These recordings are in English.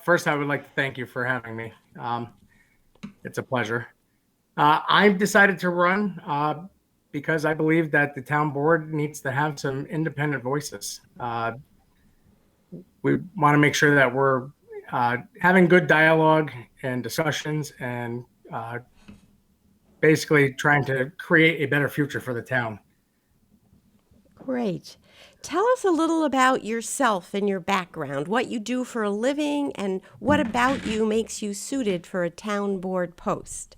First, I would like to thank you for having me. It's a pleasure. I've decided to run because I believe that the town board needs to have some independent voices. We want to make sure that we're having good dialogue and discussions and basically trying to create a better future for the town. Great. Tell us a little about yourself and your background, what you do for a living, and what about you makes you suited for a town board post.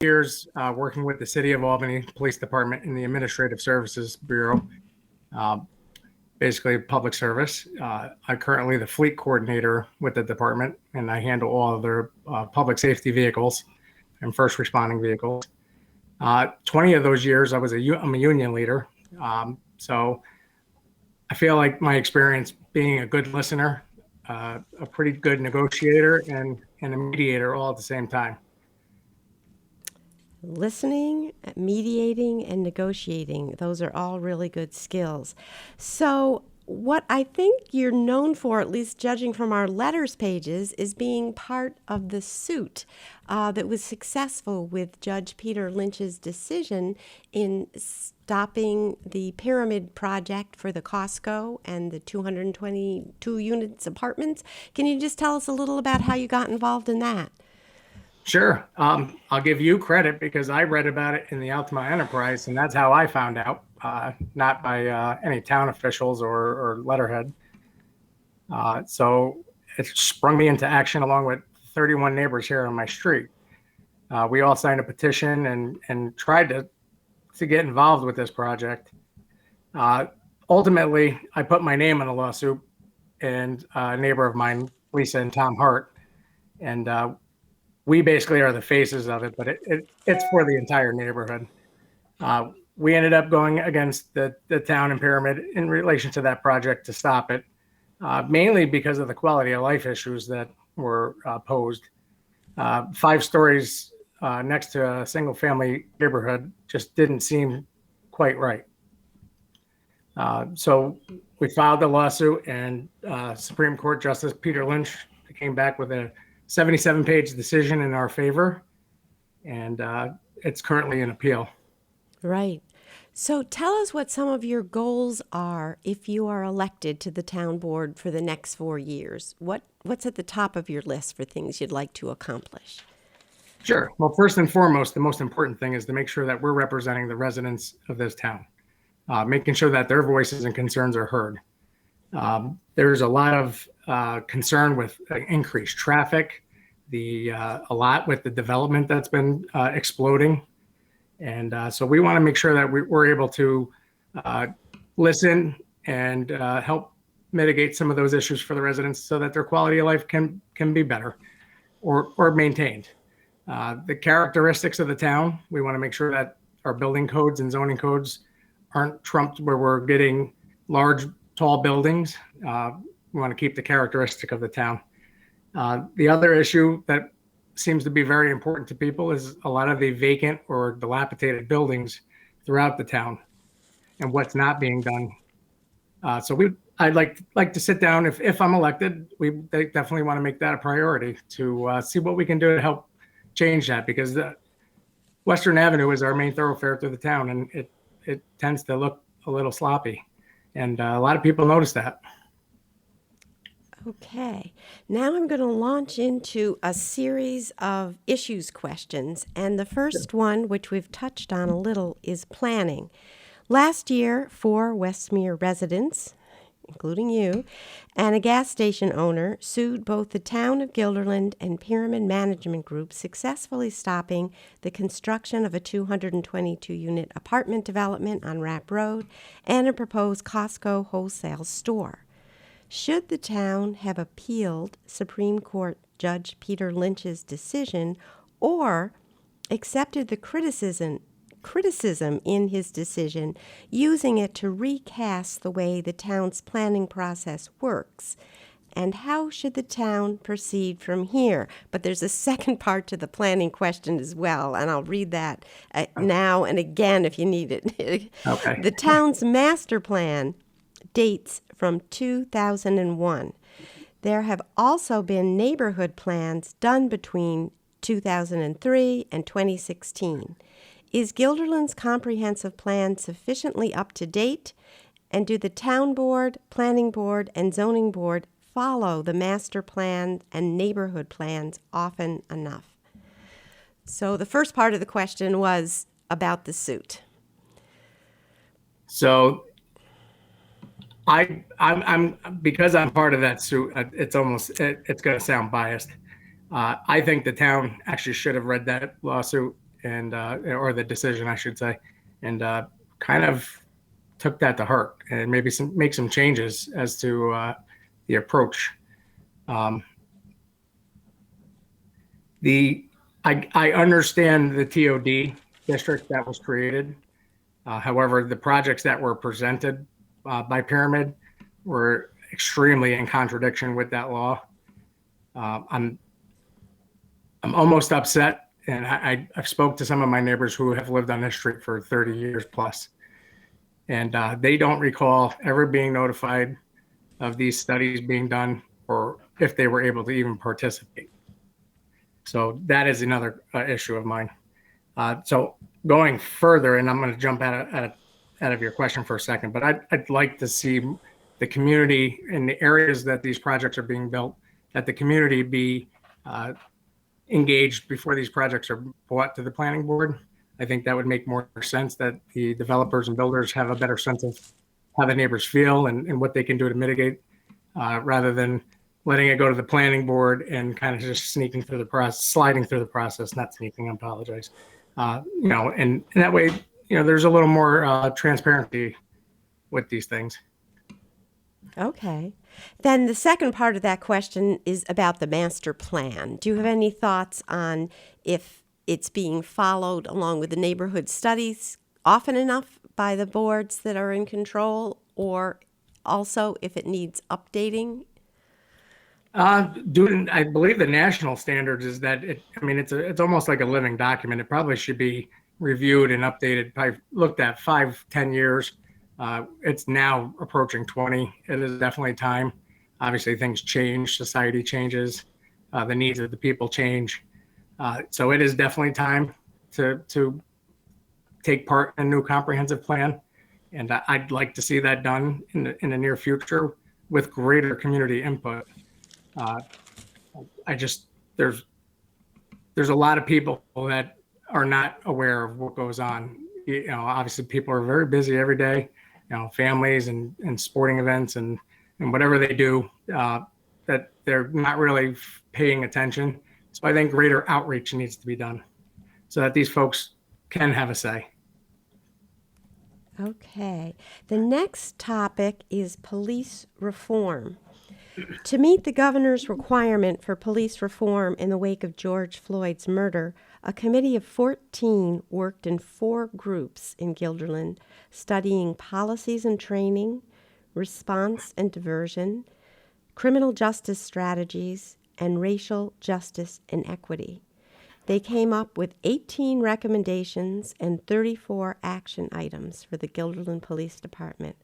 Years working with the City of Albany Police Department in the Administrative Services Bureau, uh, basically public service. I'm currently the fleet coordinator with the department, and I handle all of their public safety vehicles and first responding vehicles. 20 of those years, I'm a union leader. So I feel like my experience being a good listener, a pretty good negotiator, and a mediator all at the same time. Listening, mediating, and negotiating, those are all really good skills. So, what I think you're known for, at least judging from our letters pages, is being part of the suit that was successful with Judge Peter Lynch's decision in stopping the pyramid project for the Costco and the 222 units apartments. Can you just tell us a little about how you got involved in that? Sure. I'll give you credit because I read about it in the Altima Enterprise, and that's how I found out, not by any town officials or letterhead. So it sprung me into action along with 31 neighbors here on my street. We all signed a petition and tried to get involved with this project. Uh, Ultimately, I put my name in a lawsuit, and a neighbor of mine, Lisa and Tom Hart, and we basically are the faces of it, but it's for the entire neighborhood. We ended up going against the town and Pyramid in relation to that project to stop it, mainly because of the quality of life issues that were posed. 5 stories next to a single family neighborhood just didn't seem quite right. So we filed the lawsuit, and Supreme Court Justice Peter Lynch came back with a 77-page decision in our favor, and it's currently in appeal. Right. So tell us what some of your goals are if you are elected to the town board for the next 4 years. What's at the top of your list for things you'd like to accomplish? Sure. Well, first and foremost, the most important thing is to make sure that we're representing the residents of this town, making sure that their voices and concerns are heard. There's a lot of concern with increased traffic, a lot with the development that's been exploding. And so we want to make sure that we're able to listen and help mitigate some of those issues for the residents so that their quality of life can be better or maintained. The characteristics of the town, we want to make sure that our building codes and zoning codes aren't trumped where we're getting large, tall buildings. We want to keep the characteristic of the town. The other issue that seems to be very important to people is a lot of the vacant or dilapidated buildings throughout the town and what's not being done. I'd like to sit down if I'm elected. They definitely want to make that a priority to see what we can do to help change that, because Western Avenue is our main thoroughfare through the town, and it tends to look a little sloppy, and a lot of people notice that. Okay, now I'm going to launch into a series of issues questions. And the first one, which we've touched on a little, is planning. Last year, 4 Westmere residents, including you, and a gas station owner sued both the town of Guilderland and Pyramid Management Group, successfully stopping the construction of a 222-unit apartment development on Rapp Road and a proposed Costco wholesale store. Should the town have appealed Supreme Court Judge Peter Lynch's decision or accepted the criticism in his decision, using it to recast the way the town's planning process works? And how should the town proceed from here? But there's a second part to the planning question as well, and I'll read that now and again if you need it. Okay. The town's master plan dates from 2001. There have also been neighborhood plans done between 2003 and 2016. Is Guilderland's comprehensive plan sufficiently up to date? And do the town board, planning board, and zoning board follow the master plan and neighborhood plans often enough? So the first part of the question was about the suit. So I'm because I'm part of that suit. It's it's going to sound biased. I think the town actually should have read that lawsuit or the decision, I should say, and kind of took that to heart and maybe make some changes as to the approach. I understand the TOD district that was created. However, the projects that were presented by Pyramid were extremely in contradiction with that law. I'm almost upset, and I've spoke to some of my neighbors who have lived on this street for 30 years plus, and they don't recall ever being notified of these studies being done or if they were able to even participate. So that is another issue of mine. So going further, and I'm going to jump out of your question for a second, but I'd like to see the community in the areas that these projects are being built, that the community be engaged before these projects are brought to the planning board. I think that would make more sense, that the developers and builders have a better sense of how the neighbors feel and what they can do to mitigate, rather than letting it go to the planning board and kind of just sneaking through the process, sliding through the process, not sneaking, I apologize. And that way, there's a little more transparency with these things. Okay. Then the second part of that question is about the master plan. Do you have any thoughts on if it's being followed along with the neighborhood studies often enough by the boards that are in control, or also if it needs updating? I believe the national standards is that it's almost like a living document. It probably should be reviewed and updated. I've looked at 5-10 years. It's now approaching 20. It is definitely time. Obviously, things change, society changes, the needs of the people change. So it is definitely time to take part in a new comprehensive plan. And I'd like to see that done in the near future with greater community input. There's a lot of people that are not aware of what goes on. Obviously people are very busy every day, families and sporting events and whatever they do, that they're not really paying attention. So I think greater outreach needs to be done so that these folks can have a say. Okay. The next topic is police reform. To meet the governor's requirement for police reform in the wake of George Floyd's murder, a committee of 14 worked in 4 groups in Guilderland, studying policies and training, response and diversion, criminal justice strategies, and racial justice and equity. They came up with 18 recommendations and 34 action items for the Guilderland Police Department.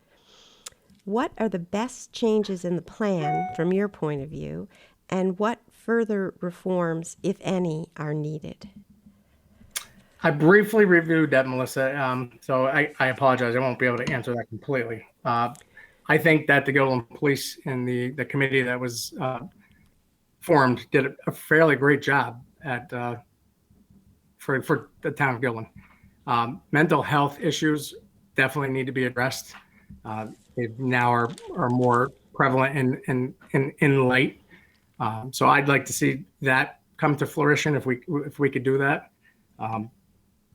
What are the best changes in the plan from your point of view, and what further reforms, if any, are needed? I briefly reviewed that, Melissa, so I apologize. I won't be able to answer that completely. I think that the Guilderland Police and the committee that was formed did a fairly great job for the town of Guilderland. Mental health issues definitely need to be addressed. They now are more prevalent in light. So I'd like to see that come to fruition if we could do that.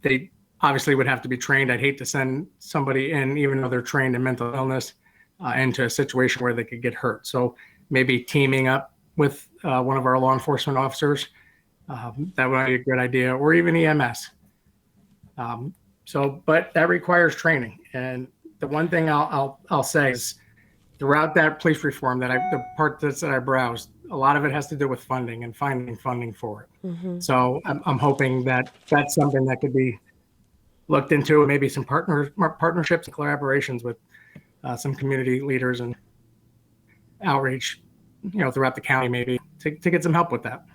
They obviously would have to be trained. I'd hate to send somebody in, even though they're trained in mental illness, into a situation where they could get hurt. So maybe teaming up with one of our law enforcement officers, that would be a good idea, or even EMS. But that requires training. And the one thing I'll say is, throughout that police reform, the part that I browsed, a lot of it has to do with funding and finding funding for it. Mm-hmm. So I'm hoping that that's something that could be looked into, maybe some partnerships and collaborations with some community leaders and outreach throughout the county maybe to get some help with that.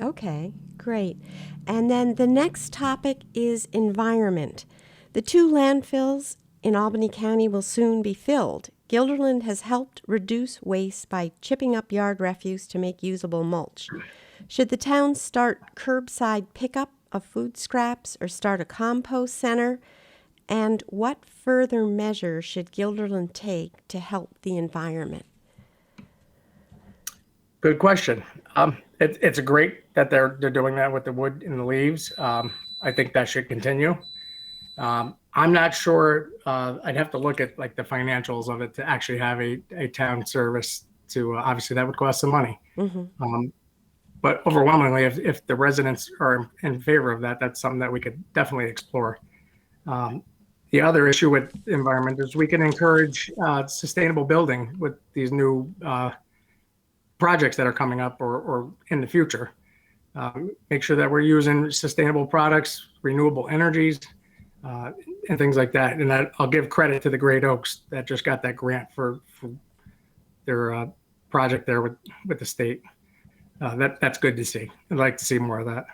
Okay, great. And then the next topic is environment. The 2 landfills in Albany County will soon be filled. Guilderland has helped reduce waste by chipping up yard refuse to make usable mulch. Should the town start curbside pickup of food scraps or start a compost center? And what further measures should Guilderland take to help the environment? Good question. It's great that they're doing that with the wood and the leaves. I think that should continue. I'm not sure. I'd have to look at like the financials of it to actually have a town service. To obviously that would cost some money. Mm-hmm. But overwhelmingly, if the residents are in favor of that, that's something that we could definitely explore. The other issue with the environment is we can encourage sustainable building with these new projects that are coming up or in the future. Make sure that we're using sustainable products, renewable energies, and things like that. And I'll give credit to the Great Oaks that just got that grant for their project there with the state. That's good to see. I'd like to see more of that.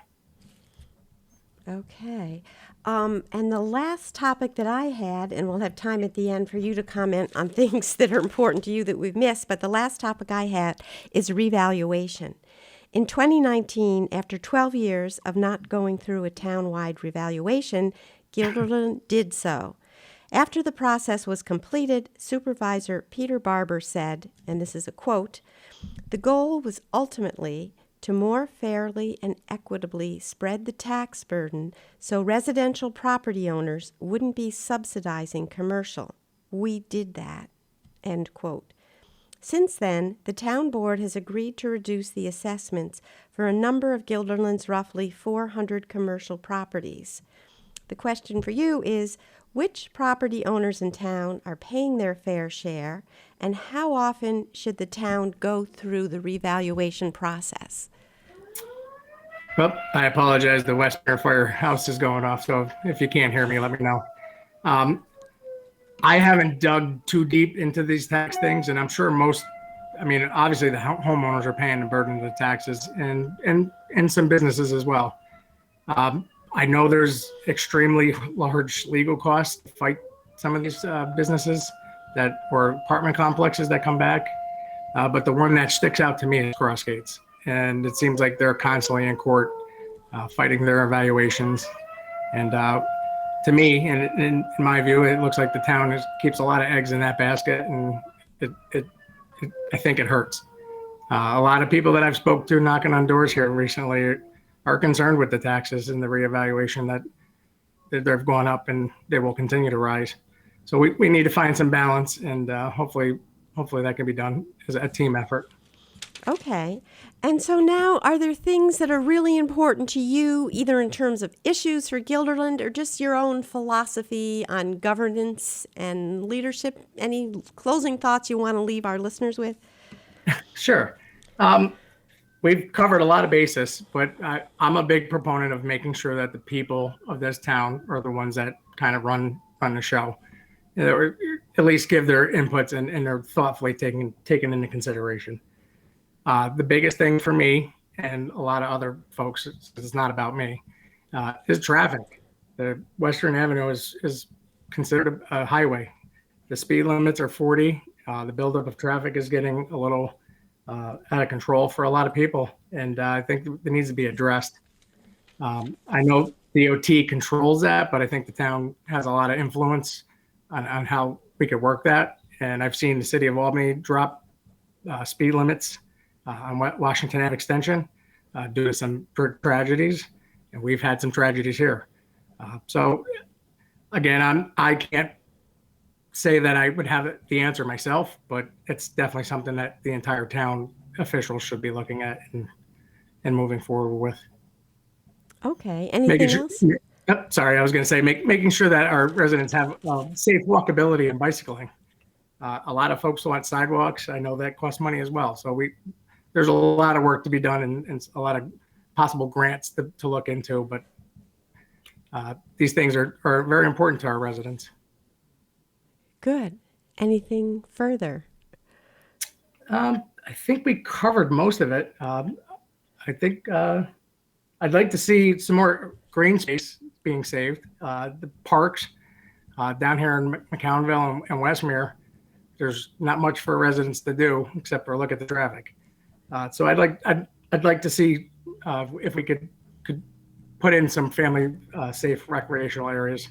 Okay. And the last topic that I had, and we'll have time at the end for you to comment on things that are important to you that we've missed, but the last topic I had is revaluation. In 2019, after 12 years of not going through a town-wide revaluation, Guilderland did so. After the process was completed, Supervisor Peter Barber said, and this is a quote, "The goal was ultimately to more fairly and equitably spread the tax burden so residential property owners wouldn't be subsidizing commercial. We did that." End quote. Since then, the town board has agreed to reduce the assessments for a number of Guilderland's roughly 400 commercial properties. The question for you is, which property owners in town are paying their fair share, and how often should the town go through the revaluation process? Well, I apologize. The Western Firehouse is going off, so if you can't hear me, let me know. I haven't dug too deep into these tax things, and I'm sure obviously the homeowners are paying the burden of the taxes and some businesses as well. I know there's extremely large legal costs to fight some of these businesses or apartment complexes that come back. But the one that sticks out to me is Crossgates. And it seems like they're constantly in court fighting their evaluations. And to me, and in my view, it looks like the town keeps a lot of eggs in that basket, and I think it hurts. A lot of people that I've spoke to knocking on doors here recently are concerned with the taxes and the reevaluation that they've gone up and they will continue to rise. So we need to find some balance, and hopefully that can be done as a team effort. Okay. And so now, are there things that are really important to you, either in terms of issues for Guilderland or just your own philosophy on governance and leadership? Any closing thoughts you want to leave our listeners with? Sure. We've covered a lot of bases, but I'm a big proponent of making sure that the people of this town are the ones that kind of run the show, or at least give their inputs and they're thoughtfully taken into consideration. The biggest thing for me and a lot of other folks, it's not about me, is traffic. The Western Avenue is considered a highway. The speed limits are 40. The buildup of traffic is getting a little out of control for a lot of people, and I think it needs to be addressed. I know DOT controls that, but I think the town has a lot of influence on how we could work that. And I've seen the city of Albany drop speed limits on Washington Ave extension due to some tragedies, and we've had some tragedies here. So again, I can't say that I would have the answer myself, but it's definitely something that the entire town officials should be looking at and moving forward with. Okay. Anything else? Sorry, I was going to say making sure that our residents have safe walkability and bicycling. A lot of folks want sidewalks. I know that costs money as well. So there's a lot of work to be done and a lot of possible grants to look into. But these things are very important to our residents. Good. Anything further? I think we covered most of it. I think I'd like to see some more green space being saved. The parks down here in McCownville and Westmere, there's not much for residents to do except for look at the traffic. So I'd like to see if we could put in some family safe recreational areas